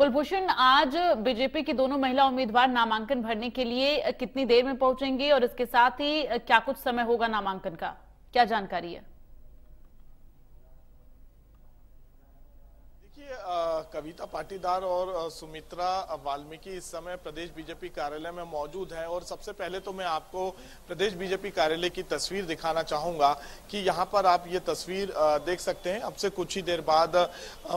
कुलभूषण, आज बीजेपी की दोनों महिला उम्मीदवार नामांकन भरने के लिए कितनी देर में पहुंचेंगी और इसके साथ ही क्या कुछ समय होगा नामांकन का, क्या जानकारी है? कविता पाटीदार और सुमित्रा वाल्मीकि इस समय प्रदेश बीजेपी कार्यालय में मौजूद हैं और सबसे पहले तो मैं आपको प्रदेश बीजेपी कार्यालय की तस्वीर दिखाना चाहूंगा कि यहां पर आप ये तस्वीर देख सकते हैं। अब से कुछ ही देर बाद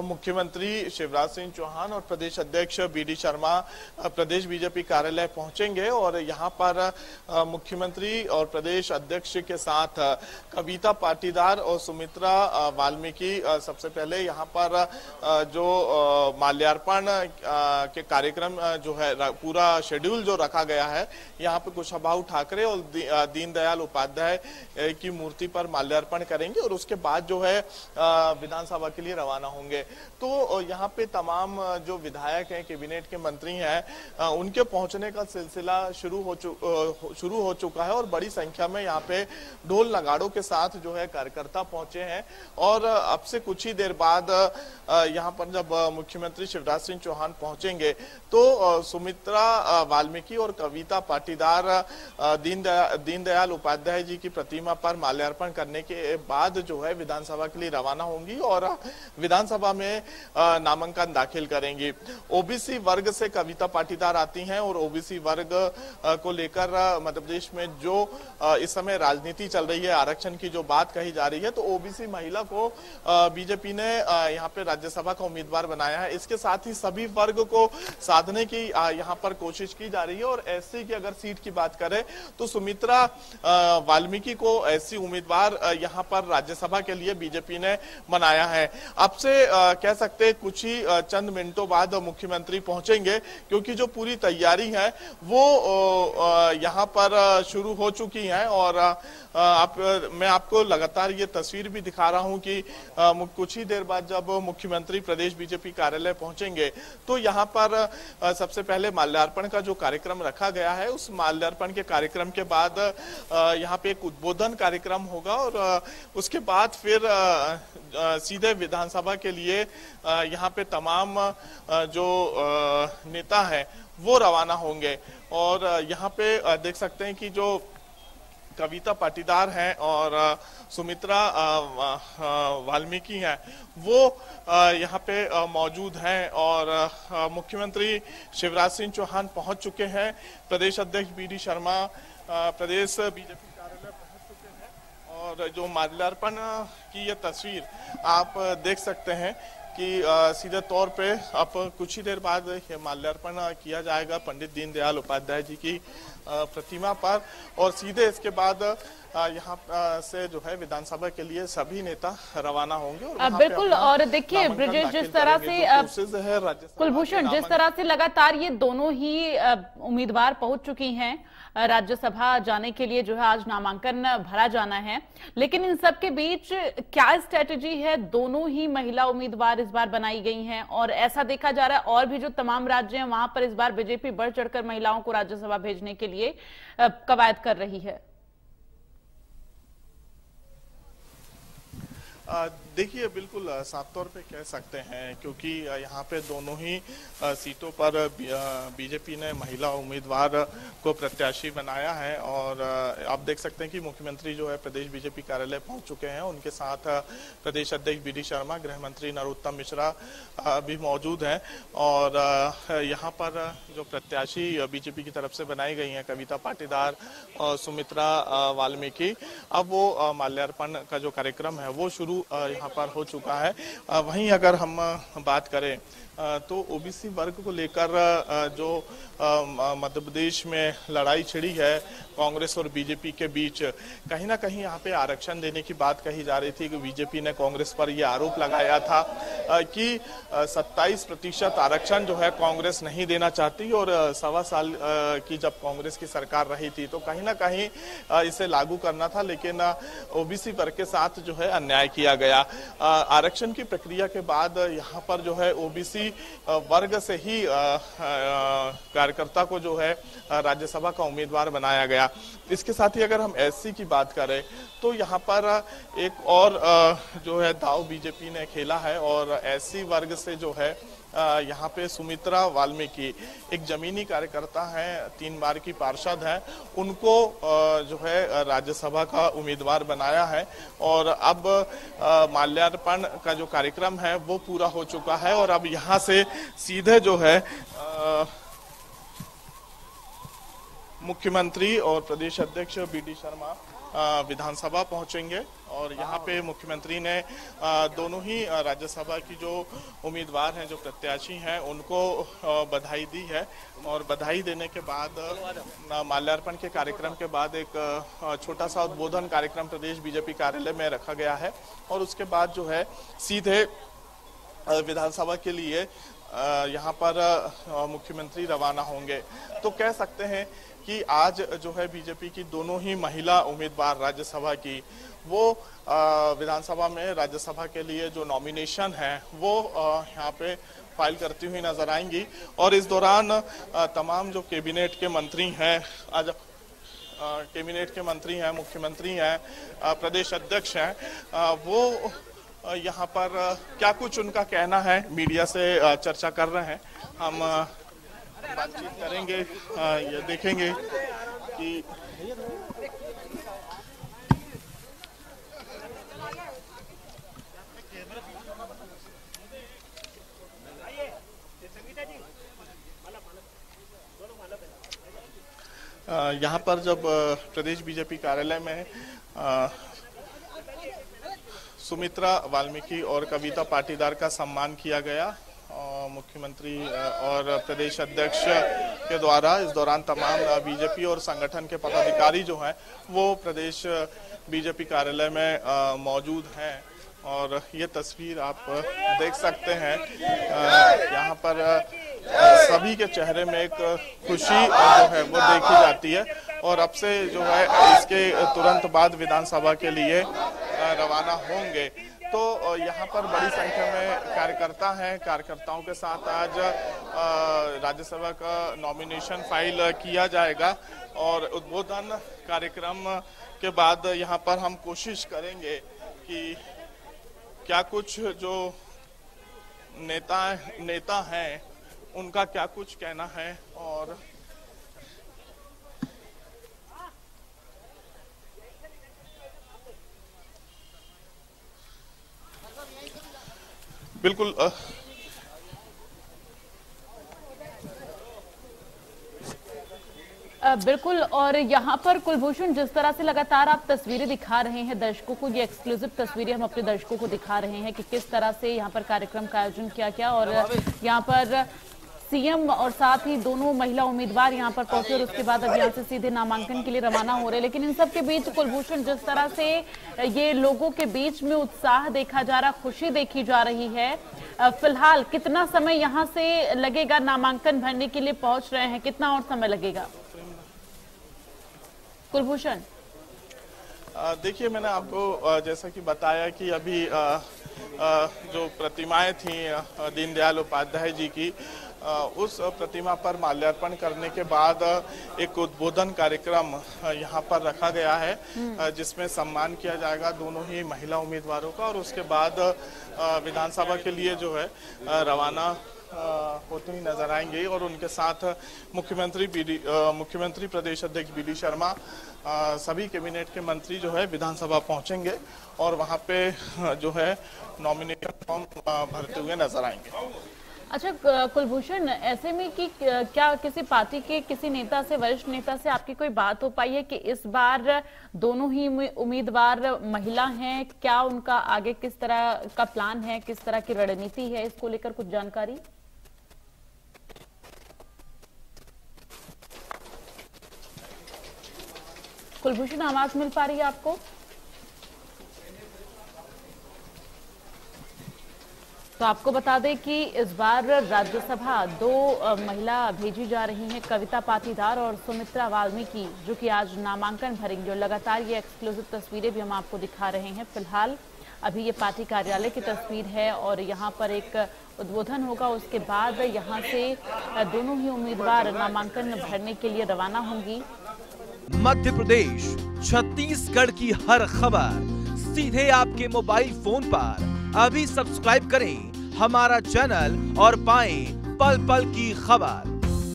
मुख्यमंत्री शिवराज सिंह चौहान और प्रदेश अध्यक्ष बी.डी. शर्मा प्रदेश बीजेपी कार्यालय पहुंचेंगे और यहाँ पर मुख्यमंत्री और प्रदेश अध्यक्ष के साथ कविता पाटीदार और सुमित्रा वाल्मीकि सबसे पहले यहाँ पर जो माल्यार्पण के कार्यक्रम जो है पूरा शेड्यूल जो रखा गया है, यहाँ पे कुशाभाऊ ठाकरे और दीनदयाल उपाध्याय की मूर्ति पर माल्यार्पण करेंगे और उसके बाद जो है विधानसभा के लिए रवाना होंगे। तो यहाँ पे तमाम जो विधायक हैं, कैबिनेट के मंत्री हैं, उनके पहुंचने का सिलसिला शुरू हो चुका है और बड़ी संख्या में यहाँ पे ढोल नगाड़ों के साथ जो है कार्यकर्ता पहुंचे हैं। और अब से कुछ ही देर बाद यहाँ पर जब मुख्यमंत्री शिवराज सिंह चौहान पहुंचेंगे तो सुमित्रा वाल्मीकि और कविता पाटीदार दीनदयाल उपाध्याय जी की प्रतिमा पर माल्यार्पण करने के बाद जो है विधानसभा के लिए रवाना होंगी और विधानसभा में नामांकन दाखिल करेंगी। ओबीसी वर्ग से कविता पाटीदार आती हैं और ओबीसी वर्ग को लेकर मध्य प्रदेश में जो इस समय राजनीति चल रही है, आरक्षण की जो बात कही जा रही है, तो ओबीसी महिला को बीजेपी ने यहाँ पे राज्यसभा का उम्मीदवार बनाया है। इसके साथ ही सभी वर्ग को साधने की यहाँ पर कोशिश की जा रही है और एससी की अगर सीट की बात करें तो सुमित्रा वाल्मीकि को एससी उम्मीदवार यहाँ पर राज्यसभा के लिए बीजेपी ने बनाया है। अब से कह सकते हैं कुछ ही चंद मिनटों बाद मुख्यमंत्री पहुंचेंगे क्योंकि जो पूरी तैयारी है वो यहाँ पर शुरू हो चुकी है। और मैं आपको लगातार ये तस्वीर भी दिखा रहा हूँ कि कुछ ही देर बाद जब मुख्यमंत्री प्रदेश बीजेपी कार्यालय पहुंचेंगे तो यहाँ पर सबसे पहले माल्यार्पण का जो कार्यक्रम रखा गया है, उस माल्यार्पण के कार्यक्रम के बाद यहाँ पे एक उद्बोधन कार्यक्रम होगा और उसके बाद फिर सीधे विधानसभा के लिए यहाँ पे तमाम जो नेता हैं वो रवाना होंगे। और यहाँ पे देख सकते हैं कि जो कविता पाटीदार हैं और सुमित्रा वाल्मीकि हैं वो यहाँ पे मौजूद हैं और मुख्यमंत्री शिवराज सिंह चौहान पहुंच चुके हैं। प्रदेश अध्यक्ष बी.डी. शर्मा प्रदेश बीजेपी कार्यालय पहुंच चुके हैं और जो माल्यार्पण की ये तस्वीर आप देख सकते हैं कि सीधे तौर पे अब कुछ ही देर बाद ये माल्यार्पण किया जाएगा पंडित दीनदयाल उपाध्याय जी की प्रतिमा पर और सीधे इसके बाद यहाँ से जो है विधानसभा के लिए सभी नेता रवाना होंगे। और बिल्कुल, और देखिए ब्रिजेश, जिस तरह से कुलभूषण, जिस तरह से लगातार ये दोनों ही उम्मीदवार पहुंच चुकी हैं राज्यसभा जाने के लिए, जो है आज नामांकन भरा जाना है, लेकिन इन सब के बीच क्या स्ट्रेटेजी है? दोनों ही महिला उम्मीदवार इस बार बनाई गई हैं और ऐसा देखा जा रहा है और भी जो तमाम राज्य हैं वहां पर इस बार बीजेपी बढ़ चढ़कर महिलाओं को राज्यसभा भेजने के लिए कवायद कर रही है। देखिए, बिल्कुल साफ तौर पे कह सकते हैं क्योंकि यहाँ पे दोनों ही सीटों पर बीजेपी ने महिला उम्मीदवार को प्रत्याशी बनाया है। और आप देख सकते हैं कि मुख्यमंत्री जो है प्रदेश बीजेपी कार्यालय पहुंच चुके हैं, उनके साथ प्रदेश अध्यक्ष बी.डी. शर्मा, गृह मंत्री नरोत्तम मिश्रा भी मौजूद हैं। और यहाँ पर जो प्रत्याशी बीजेपी की तरफ से बनाई गई हैं, कविता पाटीदार और सुमित्रा वाल्मीकि, अब वो माल्यार्पण का जो कार्यक्रम है वो शुरू यहाँ पर हो चुका है। वहीं अगर हम बात करें तो ओबीसी वर्ग को लेकर जो मध्य प्रदेश में लड़ाई छिड़ी है कांग्रेस और बीजेपी के बीच, कहीं ना कहीं यहाँ पे आरक्षण देने की बात कही जा रही थी कि बीजेपी ने कांग्रेस पर यह आरोप लगाया था कि 27% आरक्षण जो है कांग्रेस नहीं देना चाहती और 1.25 साल की जब कांग्रेस की सरकार रही थी तो कहीं ना कहीं इसे लागू करना था, लेकिन ओबीसी वर्ग के साथ जो है अन्याय किया गया। आरक्षण की प्रक्रिया के बाद यहाँ पर जो है ओबीसी वर्ग से ही कार्यकर्ता को जो है राज्यसभा का उम्मीदवार बनाया गया। इसके साथ ही अगर हम एससी की बात करें तो यहाँ पर एक और जो है दाव बीजेपी ने खेला है और एससी वर्ग से जो है यहाँ पे सुमित्रा वाल्मीकि एक जमीनी कार्यकर्ता हैं, 3 बार की पार्षद हैं, उनको जो है राज्यसभा का उम्मीदवार बनाया है। और अब माल्यार्पण का जो कार्यक्रम है वो पूरा हो चुका है और अब यहाँ से सीधे जो है मुख्यमंत्री और प्रदेश अध्यक्ष बी.डी. शर्मा विधानसभा पहुंचेंगे। और यहाँ पे मुख्यमंत्री ने दोनों ही राज्यसभा की जो उम्मीदवार हैं, जो प्रत्याशी हैं, उनको बधाई दी है। और बधाई देने के बाद माल्यार्पण के कार्यक्रम के बाद एक छोटा सा उद्बोधन कार्यक्रम प्रदेश बीजेपी कार्यालय में रखा गया है और उसके बाद जो है सीधे विधानसभा के लिए यहाँ पर मुख्यमंत्री रवाना होंगे। तो कह सकते हैं कि आज जो है बीजेपी की दोनों ही महिला उम्मीदवार राज्यसभा की वो विधानसभा में राज्यसभा के लिए जो नॉमिनेशन है वो यहाँ पे फाइल करती हुई नजर आएंगी। और इस दौरान तमाम जो कैबिनेट के मंत्री हैं, आज कैबिनेट के मंत्री हैं, मुख्यमंत्री हैं, प्रदेश अध्यक्ष हैं, वो यहाँ पर क्या कुछ उनका कहना है मीडिया से चर्चा कर रहे हैं। हम बातचीत करेंगे, ये देखेंगे कि यहाँ पर जब प्रदेश बीजेपी कार्यालय में सुमित्रा वाल्मीकि और कविता पाटीदार का सम्मान किया गया मुख्यमंत्री और प्रदेश अध्यक्ष के द्वारा, इस दौरान तमाम बीजेपी और संगठन के पदाधिकारी जो हैं वो प्रदेश बीजेपी कार्यालय में मौजूद हैं। और ये तस्वीर आप देख सकते हैं, यहाँ पर सभी के चेहरे में एक खुशी जो है वो देखी जाती है। और अब से जो है इसके तुरंत बाद विधानसभा के लिए रवाना होंगे। तो यहाँ पर बड़ी संख्या में कार्यकर्ता हैं, कार्यकर्ताओं के साथ आज राज्यसभा का नॉमिनेशन फाइल किया जाएगा। और उद्बोधन कार्यक्रम के बाद यहाँ पर हम कोशिश करेंगे कि क्या कुछ जो नेता हैं उनका क्या कुछ कहना है। और बिल्कुल बिल्कुल। और यहाँ पर कुलभूषण, जिस तरह से लगातार आप तस्वीरें दिखा रहे हैं दर्शकों को, ये एक्सक्लूसिव तस्वीरें हम अपने दर्शकों को दिखा रहे हैं कि किस तरह से यहाँ पर कार्यक्रम का आयोजन किया गया। और यहाँ पर सीएम और साथ ही दोनों महिला उम्मीदवार यहाँ पर पहुंचे और उसके बाद अब यहाँ से सीधे नामांकन के लिए रवाना हो रहे हैं। लेकिन इन सब के बीच कुलभूषण, जिस तरह से ये लोगों के बीच में उत्साह देखा जा रहा, खुशी देखी जा रही है, फिलहाल कितना समय यहाँ से लगेगा? नामांकन भरने के लिए पहुंच रहे हैं, कितना और समय लगेगा कुलभूषण? देखिए, मैंने आपको जैसा कि बताया कि अभी जो प्रतिमाएं थी दीनदयाल उपाध्याय जी की, उस प्रतिमा पर माल्यार्पण करने के बाद एक उद्बोधन कार्यक्रम यहाँ पर रखा गया है जिसमें सम्मान किया जाएगा दोनों ही महिला उम्मीदवारों का। और उसके बाद विधानसभा के लिए जो है रवाना होते ही नजर आएंगे। और उनके साथ मुख्यमंत्री प्रदेश अध्यक्ष बी.डी. शर्मा, सभी कैबिनेट के मंत्री जो है विधानसभा पहुंचेंगे और वहां पे जो है नॉमिनेशन फॉर्म भरते हुए नजर आएंगे। अच्छा कुलभूषण, ऐसे में कि क्या किसी पार्टी के किसी नेता से, वरिष्ठ नेता से आपकी कोई बात हो पाई है कि इस बार दोनों ही उम्मीदवार महिला हैं? क्या उनका आगे किस तरह का प्लान है, किस तरह की रणनीति है, इसको लेकर कुछ जानकारी? कुलभूषण, आवाज मिल पा रही है आपको? तो आपको बता दें कि इस बार राज्यसभा 2 महिला भेजी जा रही हैं, कविता पाटीदार और सुमित्रा वाल्मीकि, जो कि आज नामांकन भरेंगी। और लगातार ये एक्सक्लूसिव तस्वीरें भी हम आपको दिखा रहे हैं। फिलहाल अभी ये पार्टी कार्यालय की तस्वीर है और यहाँ पर एक उद्बोधन होगा, उसके बाद यहाँ से दोनों ही उम्मीदवार नामांकन भरने के लिए रवाना होंगी। मध्य प्रदेश, छत्तीसगढ़ की हर खबर सीधे आपके मोबाइल फोन पर। अभी सब्सक्राइब करें हमारा चैनल और पाएं पल पल की खबर।